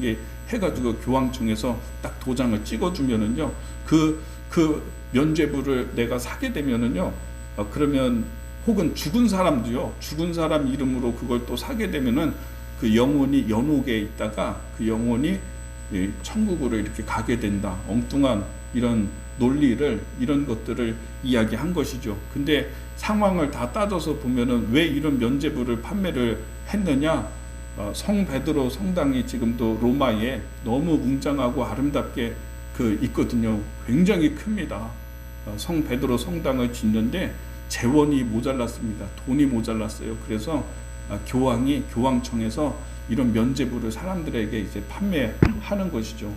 게 해가지고 교황청에서 딱 도장을 찍어주면은요, 그 면죄부를 내가 사게 되면은요, 그러면 혹은 죽은 사람도요, 죽은 사람 이름으로 그걸 또 사게 되면은 그 영혼이 연옥에 있다가 그 영혼이 천국으로 이렇게 가게 된다. 엉뚱한 이런 논리를, 이런 것들을 이야기한 것이죠. 근데 상황을 다 따져서 보면은 왜 이런 면죄부를 판매를 했느냐? 성 베드로 성당이 지금도 로마에 너무 웅장하고 아름답게 있거든요. 굉장히 큽니다. 성 베드로 성당을 짓는데 재원이 모자랐습니다. 돈이 모자랐어요. 그래서 교황이 교황청에서 이런 면죄부를 사람들에게 이제 판매하는 것이죠.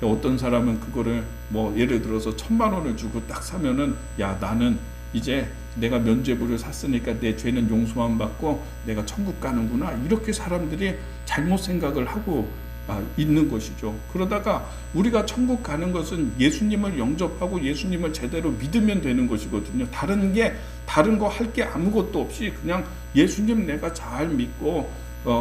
어떤 사람은 그거를 뭐 예를 들어서 1,000만 원을 주고 딱 사면은, 야, 나는 이제 내가 면죄부를 샀으니까 내 죄는 용서만 받고 내가 천국 가는구나, 이렇게 사람들이 잘못 생각을 하고 있는 것이죠. 그러다가 우리가 천국 가는 것은 예수님을 영접하고 예수님을 제대로 믿으면 되는 것이거든요. 다른 거 할 게 아무것도 없이 그냥 예수님 내가 잘 믿고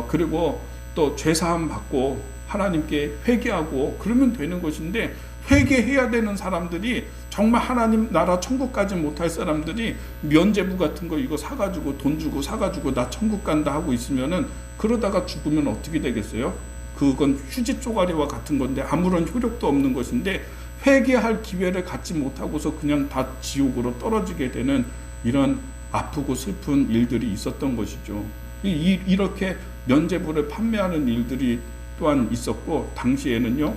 그리고 또 죄사함 받고 하나님께 회개하고 그러면 되는 것인데, 회개해야 되는 사람들이, 정말 하나님 나라 천국 가지 못할 사람들이 면죄부 같은 거 이거 사가지고 돈 주고 사가지고 나 천국 간다 하고 있으면은, 그러다가 죽으면 어떻게 되겠어요? 그건 휴지 쪼가리와 같은 건데 아무런 효력도 없는 것인데, 회개할 기회를 갖지 못하고서 그냥 다 지옥으로 떨어지게 되는 이런 아프고 슬픈 일들이 있었던 것이죠. 이렇게 면죄부를 판매하는 일들이 또한 있었고, 당시에는요,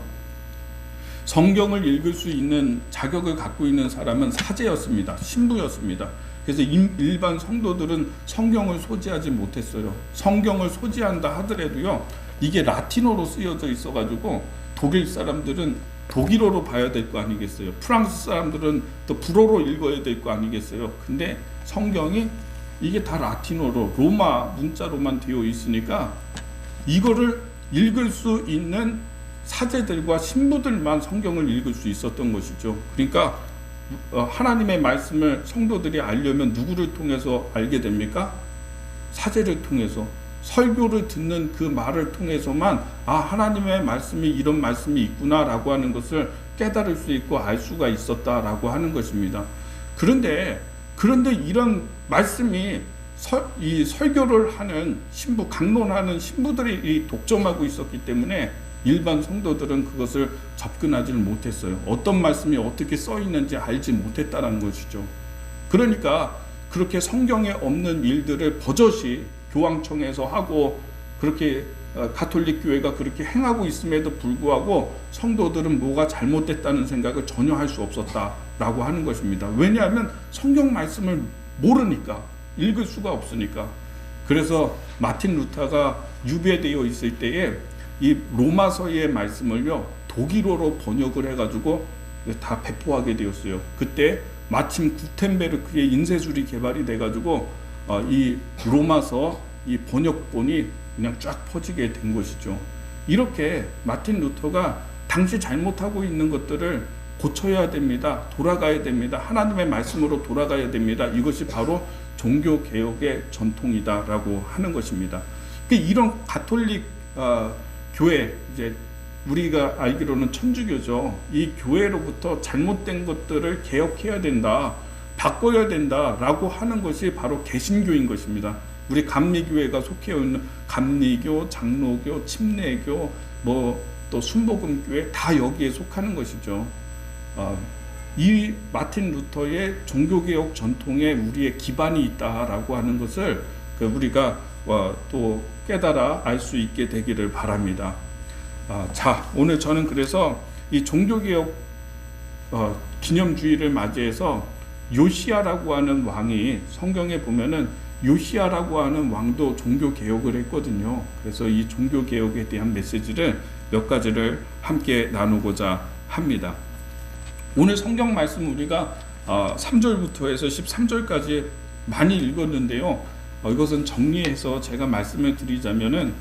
성경을 읽을 수 있는 자격을 갖고 있는 사람은 사제였습니다. 신부였습니다. 그래서 일반 성도들은 성경을 소지하지 못했어요. 성경을 소지한다 하더라도요, 이게 라틴어로 쓰여져 있어가지고 독일 사람들은 독일어로 봐야 될 거 아니겠어요. 프랑스 사람들은 또 불어로 읽어야 될 거 아니겠어요. 근데 성경이 이게 다 라틴어로 로마 문자로만 되어 있으니까 이거를 읽을 수 있는 사제들과 신부들만 성경을 읽을 수 있었던 것이죠. 그러니까 하나님의 말씀을 성도들이 알려면 누구를 통해서 알게 됩니까? 사제를 통해서, 설교를 듣는 그 말을 통해서만 하나님의 말씀이 이런 말씀이 있구나라고 하는 것을 깨달을 수 있고 알 수가 있었다라고 하는 것입니다. 그런데 이런 말씀이 이 설교를 하는 신부, 강론하는 신부들이 독점하고 있었기 때문에 일반 성도들은 그것을 접근하지를 못했어요. 어떤 말씀이 어떻게 써 있는지 알지 못했다는 것이죠. 그러니까 그렇게 성경에 없는 일들을 버젓이 교황청에서 하고, 그렇게 가톨릭 교회가 그렇게 행하고 있음에도 불구하고 성도들은 뭐가 잘못됐다는 생각을 전혀 할 수 없었다라고 하는 것입니다. 왜냐하면 성경 말씀을 모르니까, 읽을 수가 없으니까. 그래서 마틴 루터가 유배되어 있을 때에 이 로마서의 말씀을요, 독일어로 번역을 해가지고 다 배포하게 되었어요. 그때 마침 구텐베르크의 인쇄술이 개발이 돼가지고 이 로마서 이 번역본이 그냥 쫙 퍼지게 된 것이죠. 이렇게 마틴 루터가 당시 잘못하고 있는 것들을 고쳐야 됩니다. 돌아가야 됩니다. 하나님의 말씀으로 돌아가야 됩니다. 이것이 바로 종교개혁의 전통이다라고 하는 것입니다. 이런 가톨릭 교회, 이제 우리가 알기로는 천주교죠. 이 교회로부터 잘못된 것들을 개혁해야 된다, 바꿔야 된다라고 하는 것이 바로 개신교인 것입니다. 우리 감리교회가 속해 있는 감리교, 장로교, 침례교, 또 순복음교회 다 여기에 속하는 것이죠. 이 마틴 루터의 종교개혁 전통에 우리의 기반이 있다라고 하는 것을 우리가 또 깨달아 알 수 있게 되기를 바랍니다. 자, 오늘 저는 그래서 이 종교개혁 기념주의를 맞이해서 요시야라고 하는 왕이, 성경에 보면은 요시야라고 하는 왕도 종교개혁을 했거든요. 그래서 이 종교개혁에 대한 메시지를 몇 가지를 함께 나누고자 합니다. 오늘 성경 말씀 우리가 3절부터 해서 13절까지 많이 읽었는데요. 이것은 정리해서 제가 말씀을 드리자면은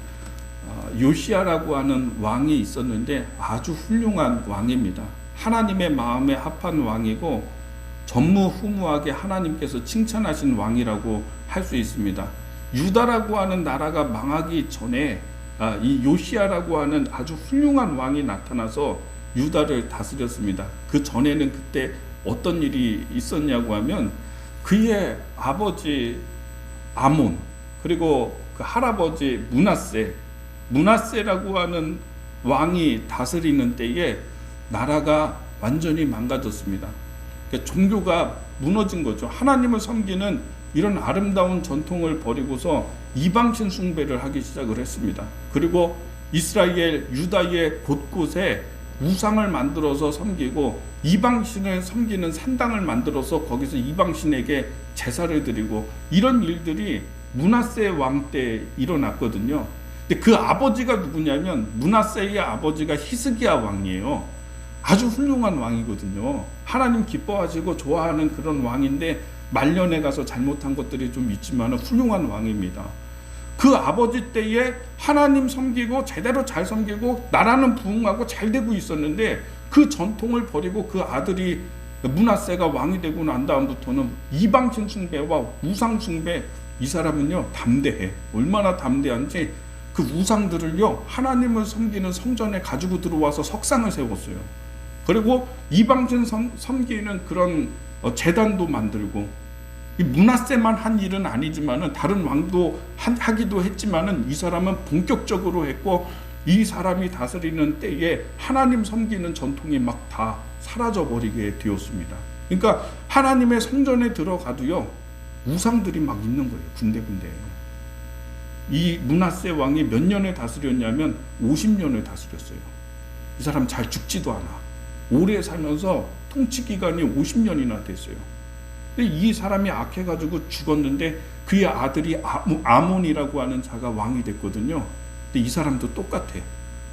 요시야라고 하는 왕이 있었는데 아주 훌륭한 왕입니다. 하나님의 마음에 합한 왕이고 전무후무하게 하나님께서 칭찬하신 왕이라고 할 수 있습니다. 유다라고 하는 나라가 망하기 전에 이 요시야라고 하는 아주 훌륭한 왕이 나타나서 유다를 다스렸습니다. 그 전에는 그때 어떤 일이 있었냐고 하면 그의 아버지 아몬, 그리고 그 할아버지 므낫세라고 하는 왕이 다스리는 때에 나라가 완전히 망가졌습니다. 그러니까 종교가 무너진 거죠. 하나님을 섬기는 이런 아름다운 전통을 버리고서 이방신 숭배를 하기 시작을 했습니다. 그리고 이스라엘 유다의 곳곳에 우상을 만들어서 섬기고 이방신을 섬기는 산당을 만들어서 거기서 이방신에게 제사를 드리고 이런 일들이 므낫세 왕 때 일어났거든요. 근데 그 아버지가 누구냐면 므낫세의 아버지가 히스기야 왕이에요. 아주 훌륭한 왕이거든요. 하나님 기뻐하시고 좋아하는 그런 왕인데 말년에 가서 잘못한 것들이 좀 있지만 훌륭한 왕입니다. 그 아버지 때에 하나님 섬기고 제대로 잘 섬기고 나라는 부흥하고 잘 되고 있었는데 그 전통을 버리고 그 아들이 므낫세가 왕이 되고 난 다음부터는 이방신 숭배와 우상 숭배, 이 사람은요 담대해. 얼마나 담대한지 그 우상들을요 하나님을 섬기는 성전에 가지고 들어와서 석상을 세웠어요. 그리고 이방신 섬기는 그런 제단도 만들고, 이 므낫세만 한 일은 아니지만은 다른 왕도 하기도 했지만은 이 사람은 본격적으로 했고, 이 사람이 다스리는 때에 하나님 섬기는 전통이 막 다 사라져 버리게 되었습니다. 그러니까 하나님의 성전에 들어가도요 우상들이 막 있는 거예요. 군데군데. 이 므낫세 왕이 몇 년을 다스렸냐면 50년을 다스렸어요. 이 사람 잘 죽지도 않아. 오래 살면서 통치 기간이 50년이나 됐어요. 근데 이 사람이 악해가지고 죽었는데 그의 아들이 아몬이라고 하는 자가 왕이 됐거든요. 근데 이 사람도 똑같아.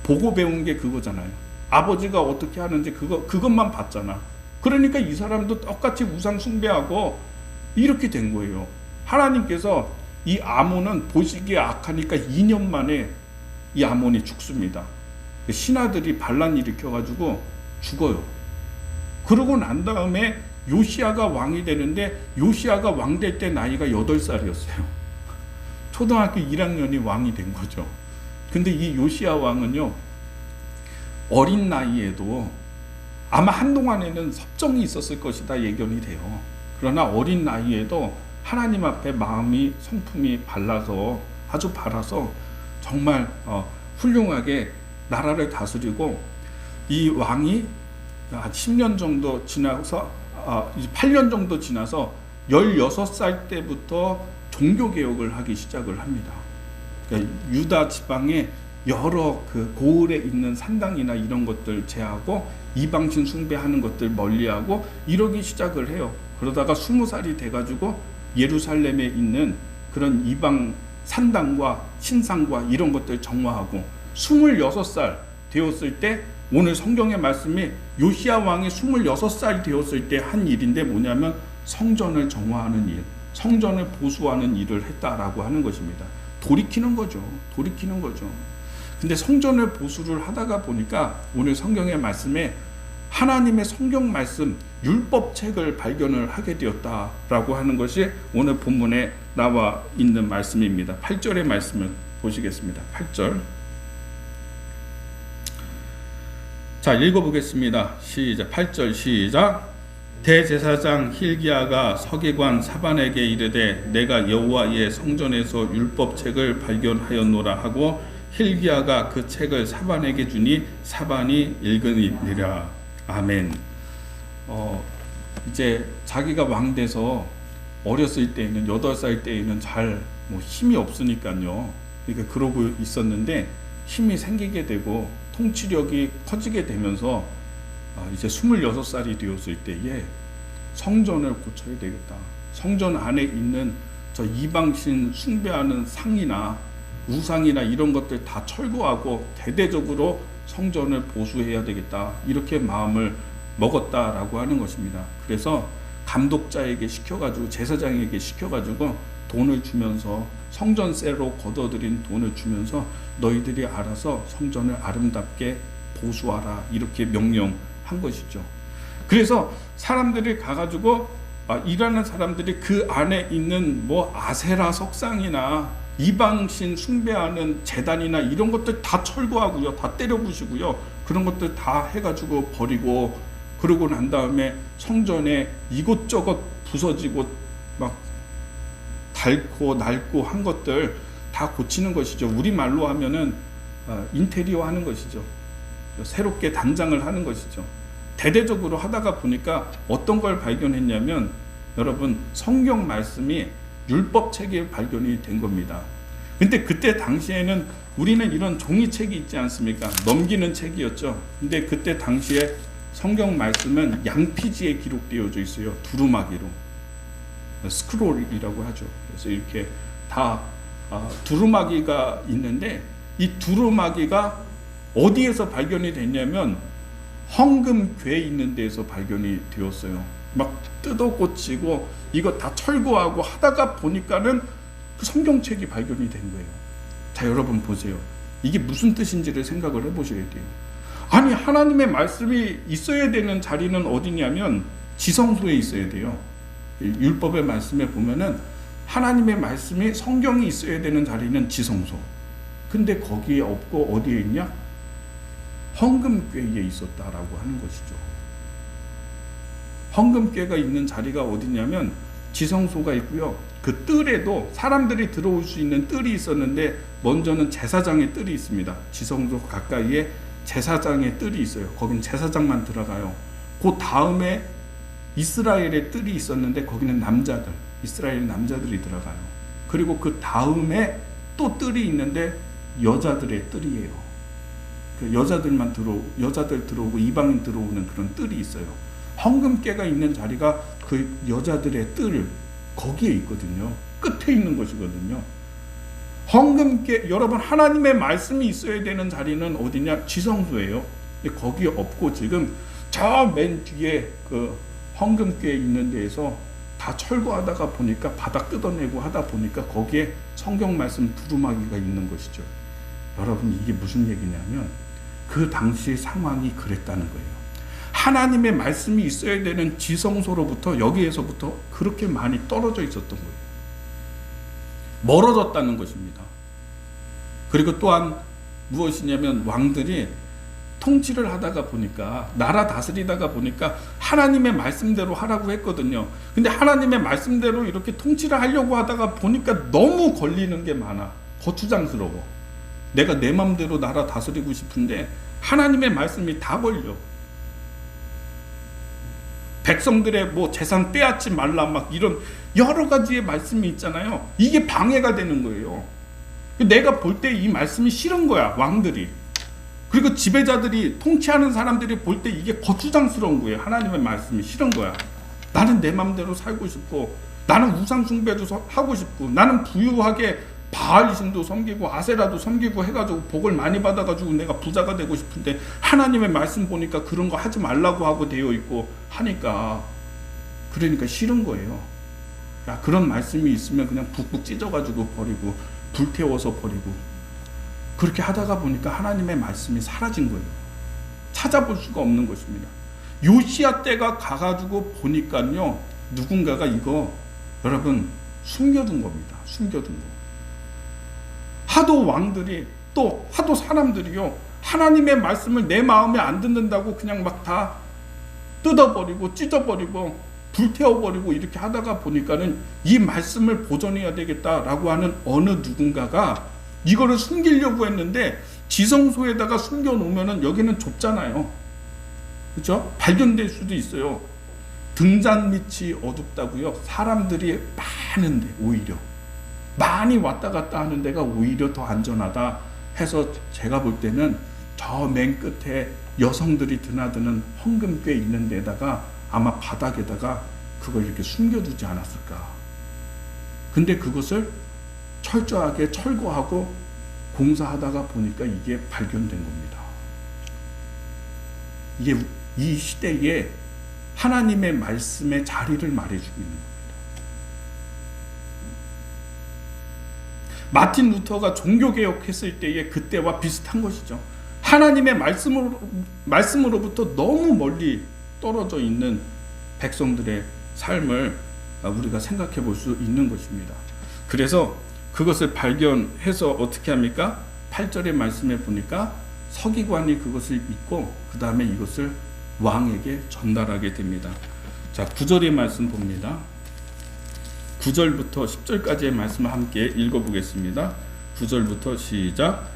보고 배운 게 그거잖아요. 아버지가 어떻게 하는지 그것만 봤잖아. 그러니까 이 사람도 똑같이 우상 숭배하고 이렇게 된 거예요. 하나님께서 이 아몬은 보시기에 악하니까 2년 만에 이 아몬이 죽습니다. 신하들이 반란 일으켜가지고 죽어요. 그러고 난 다음에 요시야가 왕이 되는데, 요시야가 왕 될 때 나이가 8살이었어요. 초등학교 1학년이 왕이 된 거죠. 근데 이 요시야 왕은요 어린 나이에도 아마 한동안에는 섭정이 있었을 것이다 예견이 돼요. 그러나 어린 나이에도 하나님 앞에 마음이 성품이 아주 발라서 정말 훌륭하게 나라를 다스리고, 이 왕이 10년 정도 지나서 8년 정도 지나서 16살 때부터 종교개혁을 하기 시작을 합니다. 그러니까 유다 지방에 여러 그 고을에 있는 산당이나 이런 것들 제하고 이방신 숭배하는 것들 멀리하고 이러기 시작을 해요. 그러다가 20살이 돼가지고 예루살렘에 있는 그런 이방 산당과 신상과 이런 것들 정화하고, 26살 되었을 때 오늘 성경의 말씀이 요시야 왕이 26살 되었을 때 한 일인데 뭐냐면 성전을 정화하는 일, 성전을 보수하는 일을 했다라고 하는 것입니다. 돌이키는 거죠. 근데 성전을 보수를 하다가 보니까 오늘 성경의 말씀에 하나님의 성경 말씀 율법책을 발견을 하게 되었다라고 하는 것이 오늘 본문에 나와 있는 말씀입니다. 8절의 말씀을 보시겠습니다. 8절. 자, 읽어보겠습니다. 시작. 8절 시작. 대제사장 힐기야가 서기관 사반에게 이르되 내가 여호와의 성전에서 율법책을 발견하였노라 하고, 힐기야가 그 책을 사반에게 주니 사반이 읽으니라. 아멘. 이제 자기가 왕 돼서 어렸을 때에는 8살 때에는 잘 힘이 없으니까요. 그러니까 그러고 있었는데 힘이 생기게 되고 통치력이 커지게 되면서 이제 26살이 되었을 때에 성전을 고쳐야 되겠다. 성전 안에 있는 저 이방신 숭배하는 상이나 우상이나 이런 것들 다 철거하고 대대적으로 성전을 보수해야 되겠다. 이렇게 마음을 먹었다라고 하는 것입니다. 그래서 감독자에게 시켜가지고 제사장에게 시켜가지고 돈을 주면서 성전세로 걷어들인 돈을 주면서 너희들이 알아서 성전을 아름답게 보수하라 이렇게 명령한 것이죠. 그래서 사람들이 가가지고 일하는 사람들이 그 안에 있는 아세라 석상이나 이방신 숭배하는 제단이나 이런 것들 다 철거하고요, 다 때려부시고요, 그런 것들 다 해가지고 버리고, 그러고 난 다음에 성전에 이곳저곳 부서지고 막 닳고 낡고 한 것들 다 고치는 것이죠. 우리말로 하면은 인테리어 하는 것이죠. 새롭게 단장을 하는 것이죠. 대대적으로 하다가 보니까 어떤 걸 발견했냐면, 여러분, 성경 말씀이 율법책이 발견이 된 겁니다. 근데 그때 당시에는 우리는 이런 종이책이 있지 않습니까? 넘기는 책이었죠. 근데 그때 당시에 성경 말씀은 양피지에 기록되어져 있어요. 두루마기로. 스크롤이라고 하죠. 그래서 이렇게 다 두루마기가 있는데, 이 두루마기가 어디에서 발견이 됐냐면 헌금궤에 있는 데에서 발견이 되었어요. 막 뜯어 고치고 이거 다 철거하고 하다가 보니까는 그 성경책이 발견이 된 거예요. 자, 여러분 보세요. 이게 무슨 뜻인지를 생각을 해보셔야 돼요. 아니, 하나님의 말씀이 있어야 되는 자리는 어디냐면 지성소에 있어야 돼요. 율법의 말씀에 보면은 하나님의 말씀이, 성경이 있어야 되는 자리는 지성소. 근데 거기에 없고 어디에 있냐? 헌금궤에 있었다라고 하는 것이죠. 헌금궤가 있는 자리가 어디냐면 지성소가 있고요. 그 뜰에도 사람들이 들어올 수 있는 뜰이 있었는데, 먼저는 제사장의 뜰이 있습니다. 지성소 가까이에 제사장의 뜰이 있어요. 거긴 제사장만 들어가요. 그 다음에 이스라엘의 뜰이 있었는데 거기는 남자들, 이스라엘 남자들이 들어가요. 그리고 그 다음에 또 뜰이 있는데 여자들의 뜰이에요. 그 여자들 들어오고 이방인 들어오는 그런 뜰이 있어요. 헌금궤가 있는 자리가 그 여자들의 뜰, 거기에 있거든요. 끝에 있는 것이거든요. 헌금궤, 여러분, 하나님의 말씀이 있어야 되는 자리는 어디냐? 지성소예요. 근데 거기에 없고 지금 저 맨 뒤에 그 헌금궤에 있는 데에서 다 철거하다가 보니까, 바닥 뜯어내고 하다 보니까 거기에 성경 말씀 두루마기가 있는 것이죠. 여러분, 이게 무슨 얘기냐면 그 당시 상황이 그랬다는 거예요. 하나님의 말씀이 있어야 되는 지성소로부터, 여기에서부터 그렇게 많이 떨어져 있었던 거예요. 멀어졌다는 것입니다. 그리고 또한 무엇이냐면 왕들이 통치를 하다가 보니까, 나라 다스리다가 보니까 하나님의 말씀대로 하라고 했거든요. 근데 하나님의 말씀대로 이렇게 통치를 하려고 하다가 보니까 너무 걸리는 게 많아. 거추장스러워. 내가 내 마음대로 나라 다스리고 싶은데 하나님의 말씀이 다 걸려. 백성들의 뭐 재산 빼앗지 말라, 막 이런 여러 가지의 말씀이 있잖아요. 이게 방해가 되는 거예요. 내가 볼 때 이 말씀이 싫은 거야, 왕들이. 그리고 지배자들이, 통치하는 사람들이 볼 때 이게 거추장스러운 거예요. 하나님의 말씀이 싫은 거야. 나는 내 마음대로 살고 싶고, 나는 우상 숭배도 하고 싶고, 나는 부유하게 바알신도 섬기고 아세라도 섬기고 해가지고 복을 많이 받아가지고 내가 부자가 되고 싶은데, 하나님의 말씀 보니까 그런 거 하지 말라고 하고 되어 있고 하니까, 그러니까 싫은 거예요. 야, 그런 말씀이 있으면 그냥 북북 찢어가지고 버리고 불태워서 버리고, 그렇게 하다가 보니까 하나님의 말씀이 사라진 거예요. 찾아볼 수가 없는 것입니다. 요시야 때가 가가지고 보니까요, 누군가가 이거, 여러분, 숨겨둔 겁니다. 숨겨둔 거. 하도 왕들이, 또 하도 사람들이요, 하나님의 말씀을 내 마음에 안 듣는다고 그냥 막 다 뜯어버리고 찢어버리고 불태워버리고 이렇게 하다가 보니까는 이 말씀을 보존해야 되겠다라고 하는 어느 누군가가 이거를 숨기려고 했는데, 지성소에다가 숨겨놓으면은 여기는 좁잖아요. 그렇죠? 발견될 수도 있어요. 등잔 밑이 어둡다고요. 사람들이 많은데, 오히려 많이 왔다 갔다 하는 데가 오히려 더 안전하다 해서, 제가 볼 때는 저 맨 끝에 여성들이 드나드는 헌금궤 있는 데다가 아마 바닥에다가 그걸 이렇게 숨겨두지 않았을까. 근데 그것을 철저하게 철거하고 공사하다가 보니까 이게 발견된 겁니다. 이게 이 시대에 하나님의 말씀의 자리를 말해주고 있는 겁니다. 마틴 루터가 종교개혁했을 때의 그때와 비슷한 것이죠. 하나님의 말씀으로부터 너무 멀리 떨어져 있는 백성들의 삶을 우리가 생각해 볼 수 있는 것입니다. 그래서 그것을 발견해서 어떻게 합니까? 8절의 말씀에 보니까 서기관이 그것을 믿고 그 다음에 이것을 왕에게 전달하게 됩니다. 자, 9절의 말씀 봅니다. 9절부터 10절까지의 말씀을 함께 읽어보겠습니다. 9절부터 시작.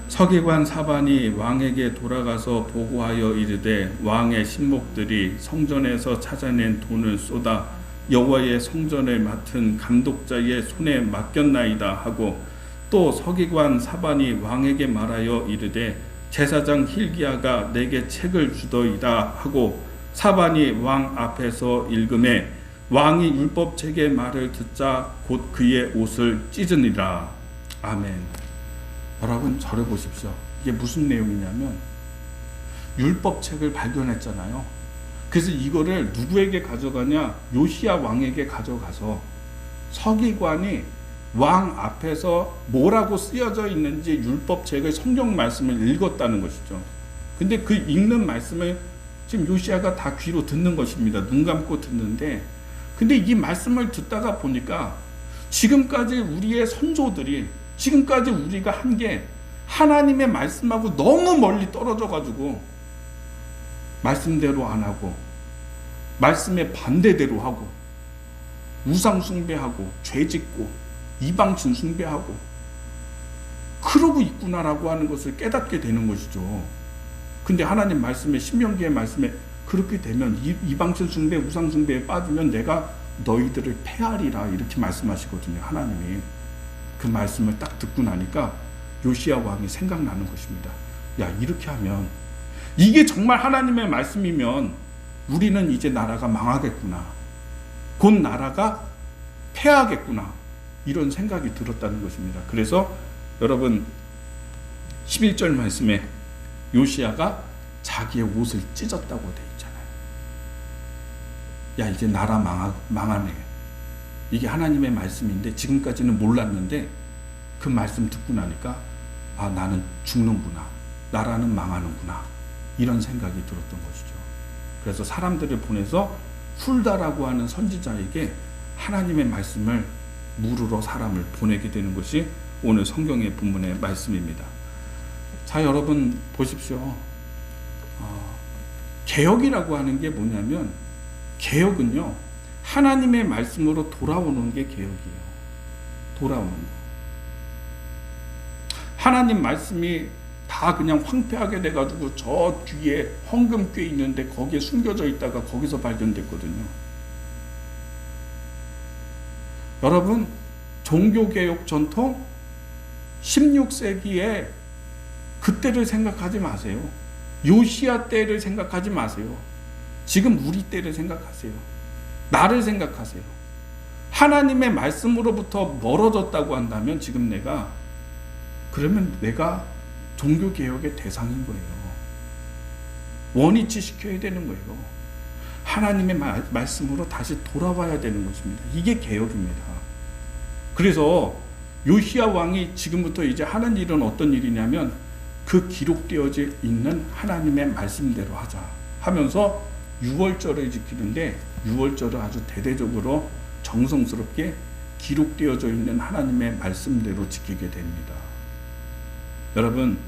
서기관 사반이 왕에게 돌아가서 보고하여 이르되 왕의 신복들이 성전에서 찾아낸 돈을 쏟아 여호와의 성전을 맡은 감독자의 손에 맡겼나이다 하고, 또 서기관 사반이 왕에게 말하여 이르되 제사장 힐기야가 내게 책을 주더이다 하고, 사반이 왕 앞에서 읽음에 왕이 율법책의 말을 듣자 곧 그의 옷을 찢으니라. 아멘. 여러분, 저를 보십시오. 이게 무슨 내용이냐면 율법책을 발견했잖아요. 그래서 이거를 누구에게 가져가냐? 요시야 왕에게 가져가서 서기관이 왕 앞에서 뭐라고 쓰여져 있는지 율법책을, 성경 말씀을 읽었다는 것이죠. 근데 그 읽는 말씀을 지금 요시야가 다 귀로 듣는 것입니다. 눈 감고 듣는데, 근데 이 말씀을 듣다가 보니까 지금까지 우리의 선조들이, 지금까지 우리가 한 게 하나님의 말씀하고 너무 멀리 떨어져 가지고 말씀대로 안 하고 말씀의 반대대로 하고 우상 숭배하고 죄 짓고 이방신 숭배하고 그러고 있구나라고 하는 것을 깨닫게 되는 것이죠. 근데 하나님 말씀에, 신명기의 말씀에 그렇게 되면 이방신 숭배, 우상 숭배에 빠지면 내가 너희들을 패하리라, 이렇게 말씀하시거든요. 하나님이. 그 말씀을 딱 듣고 나니까 요시야 왕이 생각나는 것입니다. 야, 이렇게 하면, 이게 정말 하나님의 말씀이면 우리는 이제 나라가 망하겠구나, 곧 나라가 패하겠구나, 이런 생각이 들었다는 것입니다. 그래서 여러분 11절 말씀에 요시야가 자기의 옷을 찢었다고 되어 있잖아요. 야, 이제 나라 망하네. 이게 하나님의 말씀인데 지금까지는 몰랐는데 그 말씀 듣고 나니까 아, 나는 죽는구나, 나라는 망하는구나, 이런 생각이 들었던 것이죠. 그래서 사람들을 보내서 훌다라고 하는 선지자에게 하나님의 말씀을 물으러 사람을 보내게 되는 것이 오늘 성경의 본문의 말씀입니다. 자, 여러분 보십시오. 개혁이라고 하는 게 뭐냐면, 개혁은요, 하나님의 말씀으로 돌아오는 게 개혁이에요. 돌아오는 거. 하나님 말씀이 다 그냥 황폐하게 돼가지고 저 뒤에 헌금궤 있는데 거기에 숨겨져 있다가 거기서 발견됐거든요. 여러분, 종교개혁 전통 16세기에 그때를 생각하지 마세요. 요시야 때를 생각하지 마세요. 지금 우리 때를 생각하세요. 나를 생각하세요. 하나님의 말씀으로부터 멀어졌다고 한다면 지금 그러면 내가 종교개혁의 대상인 거예요. 원위치 시켜야 되는 거예요. 하나님의 말씀으로 다시 돌아와야 되는 것입니다. 이게 개혁입니다. 그래서 요시야 왕이 지금부터 이제 하는 일은 어떤 일이냐면, 그 기록되어져 있는 하나님의 말씀대로 하자 하면서 유월절을 지키는데, 유월절을 아주 대대적으로 정성스럽게 기록되어져 있는 하나님의 말씀대로 지키게 됩니다. 여러분,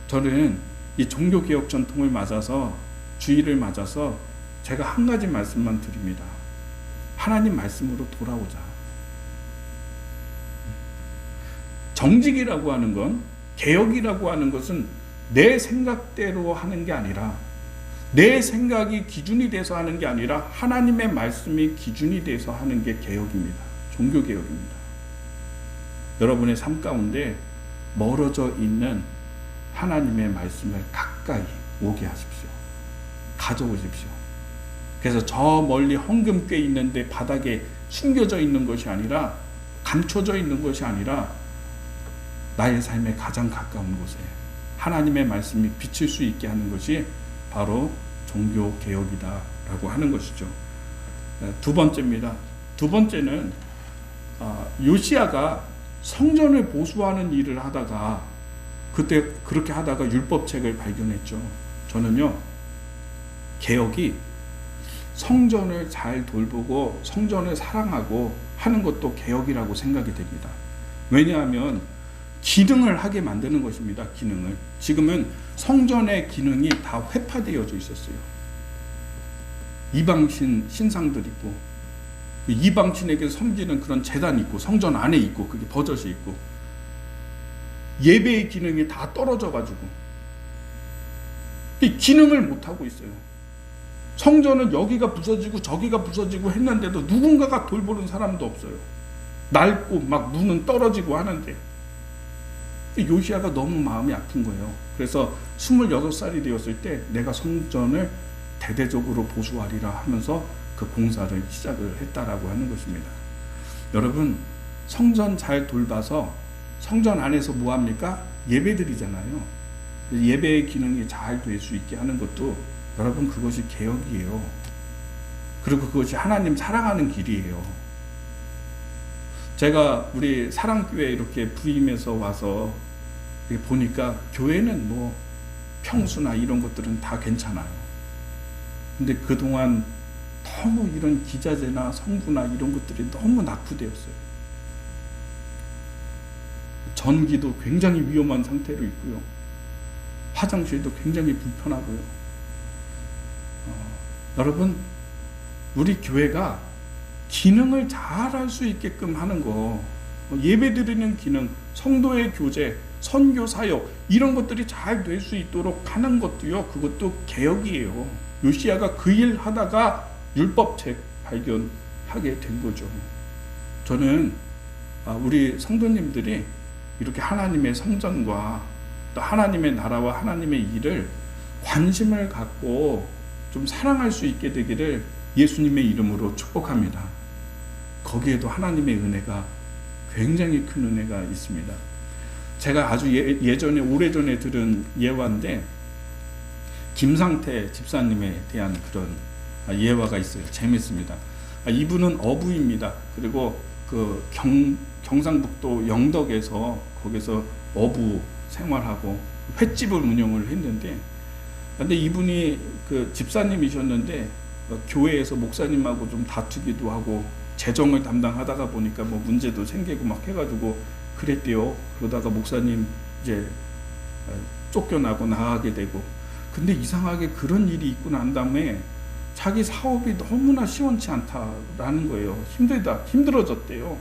저는 이 종교개혁 전통을 맞아서, 주의를 맞아서 제가 한 가지 말씀만 드립니다. 하나님 말씀으로 돌아오자. 정직이라고 하는 건, 개혁이라고 하는 것은 내 생각대로 하는 게 아니라, 내 생각이 기준이 돼서 하는 게 아니라 하나님의 말씀이 기준이 돼서 하는 게 개혁입니다. 종교개혁입니다. 여러분의 삶 가운데 멀어져 있는 하나님의 말씀을 가까이 오게 하십시오. 가져오십시오. 그래서 저 멀리 헌금궤 있는데 바닥에 숨겨져 있는 것이 아니라, 감춰져 있는 것이 아니라 나의 삶에 가장 가까운 곳에 하나님의 말씀이 비칠 수 있게 하는 것이 바로 종교개혁이다라고 하는 것이죠. 두 번째입니다. 두 번째는 요시야가 성전을 보수하는 일을 하다가, 그때 그렇게 하다가 율법책을 발견했죠. 저는요, 개혁이 성전을 잘 돌보고 성전을 사랑하고 하는 것도 개혁이라고 생각이 됩니다. 왜냐하면 기능을 하게 만드는 것입니다. 기능을. 지금은 성전의 기능이 다 회파되어져 있었어요. 이방신 신상들 있고, 이방신에게 섬기는 그런 제단이 있고, 성전 안에 있고, 그게 버젓이 있고, 예배의 기능이 다 떨어져가지고 이 기능을 못 하고 있어요. 성전은 여기가 부서지고 저기가 부서지고 했는데도 누군가가 돌보는 사람도 없어요. 낡고 막 문은 떨어지고 하는데 요시야가 너무 마음이 아픈 거예요. 그래서 26살이 되었을 때 내가 성전을 대대적으로 보수하리라 하면서 그 공사를 시작을 했다라고 하는 것입니다. 여러분, 성전 잘 돌봐서 성전 안에서 뭐합니까? 예배드리잖아요. 예배의 기능이 잘 될 수 있게 하는 것도 여러분 그것이 개혁이에요. 그리고 그것이 하나님 사랑하는 길이에요. 제가 우리 사랑교회 이렇게 부임해서 와서 보니까 교회는 뭐 평수나 이런 것들은 다 괜찮아요. 근데 그동안 너무 이런 기자재나 성부나 이런 것들이 너무 낙후되었어요. 전기도 굉장히 위험한 상태로 있고요. 화장실도 굉장히 불편하고요. 여러분, 우리 교회가 기능을 잘 할 수 있게끔 하는 거, 예배드리는 기능, 성도의 교제, 선교 사역 이런 것들이 잘 될 수 있도록 하는 것도요, 그것도 개혁이에요. 요시야가 그 일 하다가 율법책 발견하게 된 거죠. 저는 우리 성도님들이 이렇게 하나님의 성전과 또 하나님의 나라와 하나님의 일을 관심을 갖고 좀 사랑할 수 있게 되기를 예수님의 이름으로 축복합니다. 거기에도 하나님의 은혜가 굉장히 큰 은혜가 있습니다. 제가 아주 예전에 오래전에 들은 예화인데 김상태 집사님에 대한 그런 예화가 있어요. 재밌습니다. 이분은 어부입니다. 그리고 그 경상북도 영덕에서 거기서 어부 생활하고 횟집을 운영을 했는데, 근데 이분이 그 집사님이셨는데 교회에서 목사님하고 좀 다투기도 하고 재정을 담당하다가 보니까 뭐 문제도 생기고 막 해가지고 그랬대요. 그러다가 목사님 이제 쫓겨나고 나가게 되고, 근데 이상하게 그런 일이 있고 난 다음에 자기 사업이 너무나 시원치 않다라는 거예요. 힘들어졌대요.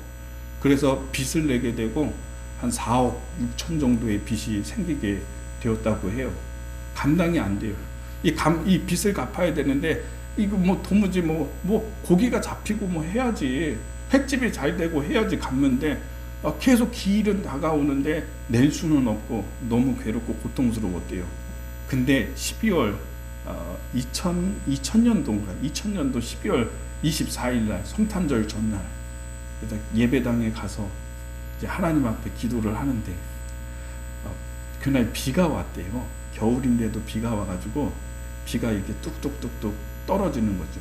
그래서 빚을 내게 되고 한 4억 6천 정도의 빚이 생기게 되었다고 해요. 감당이 안 돼요. 이 빚을 갚아야 되는데 이거 뭐 도무지 뭐 고기가 잡히고 뭐 해야지, 횟집이 잘 되고 해야지 갚는데 계속 기일은 다가오는데 낼 수는 없고 너무 괴롭고 고통스러웠대요. 근데 12월 2000년도 12월 24일 날 성탄절 전날 예배당에 가서 이제 하나님 앞에 기도를 하는데 그날 비가 왔대요. 겨울인데도 비가 와가지고 비가 이렇게 뚝뚝뚝뚝 떨어지는 거죠.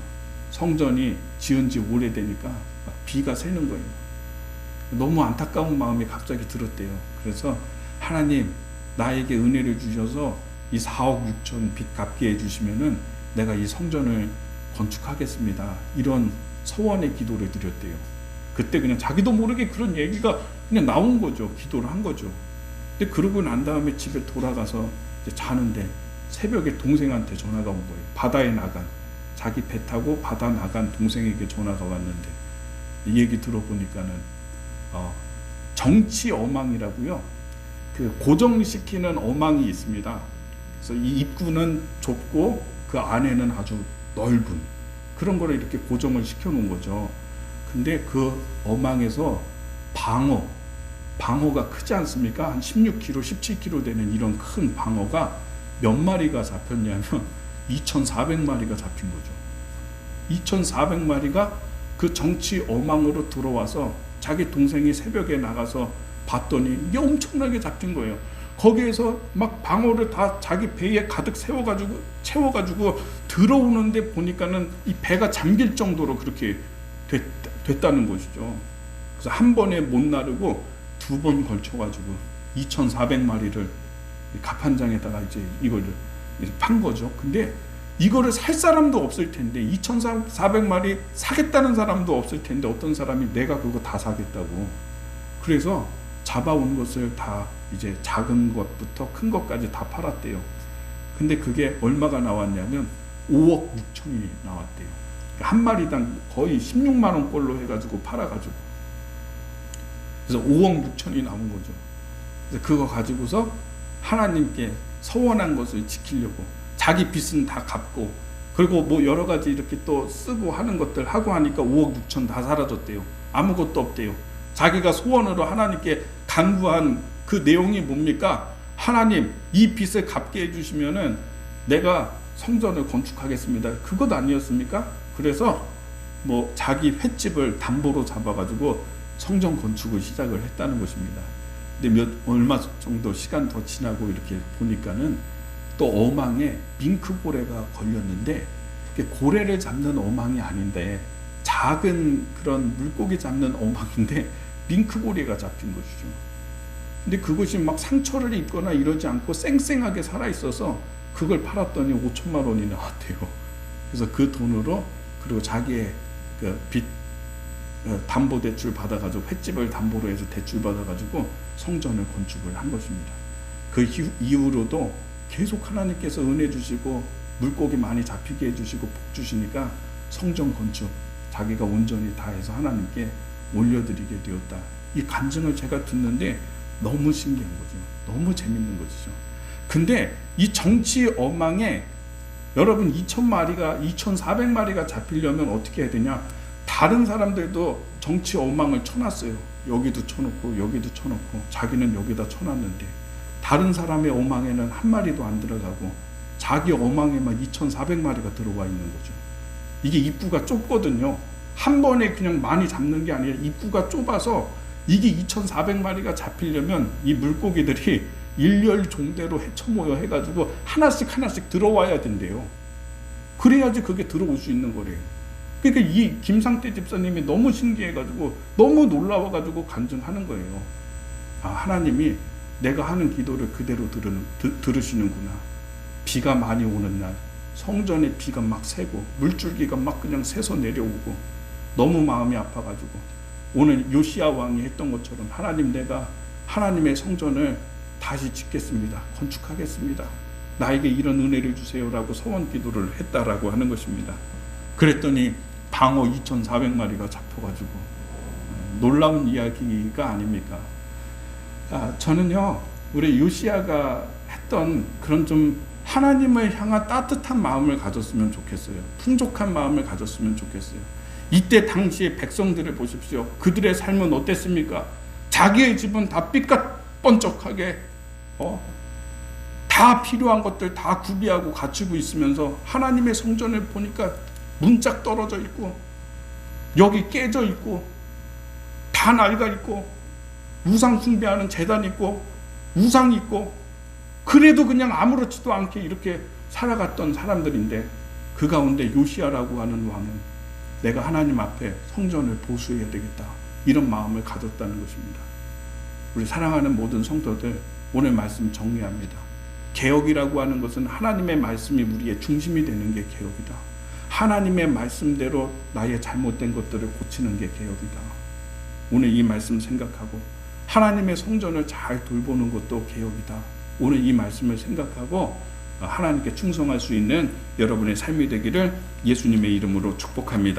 성전이 지은 지 오래되니까 비가 새는 거예요. 너무 안타까운 마음이 갑자기 들었대요. 그래서 하나님, 나에게 은혜를 주셔서 이 4억 6천 빚 갚게 해주시면은 내가 이 성전을 건축하겠습니다. 이런 서원의 기도를 드렸대요. 그때 그냥 자기도 모르게 그런 얘기가 그냥 나온 거죠. 기도를 한 거죠. 근데 그러고 난 다음에 집에 돌아가서 이제 자는데 새벽에 동생한테 전화가 온 거예요. 바다에 나간, 자기 배 타고 바다 나간 동생에게 전화가 왔는데 이 얘기 들어보니까는 정치 어망이라고요. 그 고정시키는 어망이 있습니다. 그래서 이 입구는 좁고 그 안에는 아주 넓은 그런 거를 이렇게 고정을 시켜 놓은 거죠. 근데 그 어망에서 방어가 크지 않습니까? 한 16kg, 17kg 되는 이런 큰 방어가 몇 마리가 잡혔냐면 2,400마리가 잡힌 거죠. 2,400마리가 그 정치 어망으로 들어와서 자기 동생이 새벽에 나가서 봤더니 이게 엄청나게 잡힌 거예요. 거기에서 막 방어를 다 자기 배에 가득 채워가지고 들어오는데 보니까는 이 배가 잠길 정도로 그렇게 됐다는 것이죠. 그래서 한 번에 못 나르고 2번 걸쳐가지고 2,400마리를 갑판장에다가 이제 이걸 판 거죠. 근데 이거를 살 사람도 없을 텐데 2,400마리 사겠다는 사람도 없을 텐데 어떤 사람이 내가 그거 다 사겠다고. 그래서 잡아온 것을 다 이제 작은 것부터 큰 것까지 다 팔았대요. 근데 그게 얼마가 나왔냐면 5억 6천이 나왔대요. 한 마리당 거의 16만 원꼴로 해가지고 팔아가지고, 그래서 5억 6천이 나온 거죠. 그래서 그거 가지고서 하나님께 서원한 것을 지키려고 자기 빚은 다 갚고, 그리고 뭐 여러 가지 이렇게 또 쓰고 하는 것들 하고 하니까 5억 6천 다 사라졌대요. 아무것도 없대요. 자기가 소원으로 하나님께 간구한 그 내용이 뭡니까? 하나님, 이 빚을 갚게 해주시면은 내가 성전을 건축하겠습니다. 그것 아니었습니까? 그래서 뭐 자기 횟집을 담보로 잡아가지고 성전 건축을 시작을 했다는 것입니다. 근데 얼마 정도 시간 더 지나고 이렇게 보니까는 또 어망에 밍크고래가 걸렸는데, 고래를 잡는 어망이 아닌데 작은 그런 물고기 잡는 어망인데 밍크고래가 잡힌 것이죠. 근데 그것이 막 상처를 입거나 이러지 않고 쌩쌩하게 살아있어서 그걸 팔았더니 5천만 원이 나왔대요. 그래서 그 돈으로, 그리고 자기의 그 빚 담보 대출 받아가지고 횟집을 담보로 해서 대출 받아가지고 성전을 건축을 한 것입니다. 그 이후로도 계속 하나님께서 은혜 주시고 물고기 많이 잡히게 해주시고 복 주시니까 성전 건축 자기가 온전히 다해서 하나님께 올려드리게 되었다. 이 간증을 제가 듣는데 너무 신기한 거죠. 너무 재밌는 것이죠. 근데 이 정치 어망에 여러분 2,400마리가 잡히려면 어떻게 해야 되냐? 다른 사람들도 정치 어망을 쳐놨어요. 여기도 쳐놓고 여기도 쳐놓고, 자기는 여기다 쳐놨는데 다른 사람의 어망에는 한 마리도 안 들어가고 자기 어망에만 2,400마리가 들어와 있는 거죠. 이게 입구가 좁거든요. 한 번에 그냥 많이 잡는 게 아니라 입구가 좁아서 이게 2,400마리가 잡히려면 이 물고기들이 일렬종대로 헤쳐모여 해가지고 하나씩 들어와야 된대요. 그래야지 그게 들어올 수 있는 거래요. 그러니까 이 김상태 집사님이 너무 신기해가지고 너무 놀라워가지고 간증하는 거예요. 아, 하나님이 내가 하는 기도를 그대로 들으시는구나. 비가 많이 오는 날 성전에 비가 막 새고 물줄기가 막 그냥 새서 내려오고 너무 마음이 아파가지고 오늘 요시야 왕이 했던 것처럼, 하나님, 내가 하나님의 성전을 다시 짓겠습니다. 건축하겠습니다. 나에게 이런 은혜를 주세요라고 소원 기도를 했다라고 하는 것입니다. 그랬더니 방어 2,400마리가 잡혀가지고 놀라운 이야기가 아닙니까? 저는요, 우리 요시야가 했던 그런 좀 하나님을 향한 따뜻한 마음을 가졌으면 좋겠어요. 풍족한 마음을 가졌으면 좋겠어요. 이때 당시의 백성들을 보십시오. 그들의 삶은 어땠습니까? 자기의 집은 다 삐까뻔쩍하게 다 필요한 것들 다 구비하고 갖추고 있으면서 하나님의 성전을 보니까 문짝 떨어져 있고 여기 깨져 있고 다 낡아 있고 우상 숭배하는 제단 있고 우상 있고, 그래도 그냥 아무렇지도 않게 이렇게 살아갔던 사람들인데, 그 가운데 요시야라고 하는 왕은 내가 하나님 앞에 성전을 보수해야 되겠다, 이런 마음을 가졌다는 것입니다. 우리 사랑하는 모든 성도들, 오늘 말씀 정리합니다. 개혁이라고 하는 것은 하나님의 말씀이 우리의 중심이 되는 게 개혁이다. 하나님의 말씀대로 나의 잘못된 것들을 고치는 게 개혁이다. 오늘 이 말씀 생각하고 하나님의 성전을 잘 돌보는 것도 개혁이다. 오늘 이 말씀을 생각하고 하나님께 충성할 수 있는 여러분의 삶이 되기를 예수님의 이름으로 축복합니다.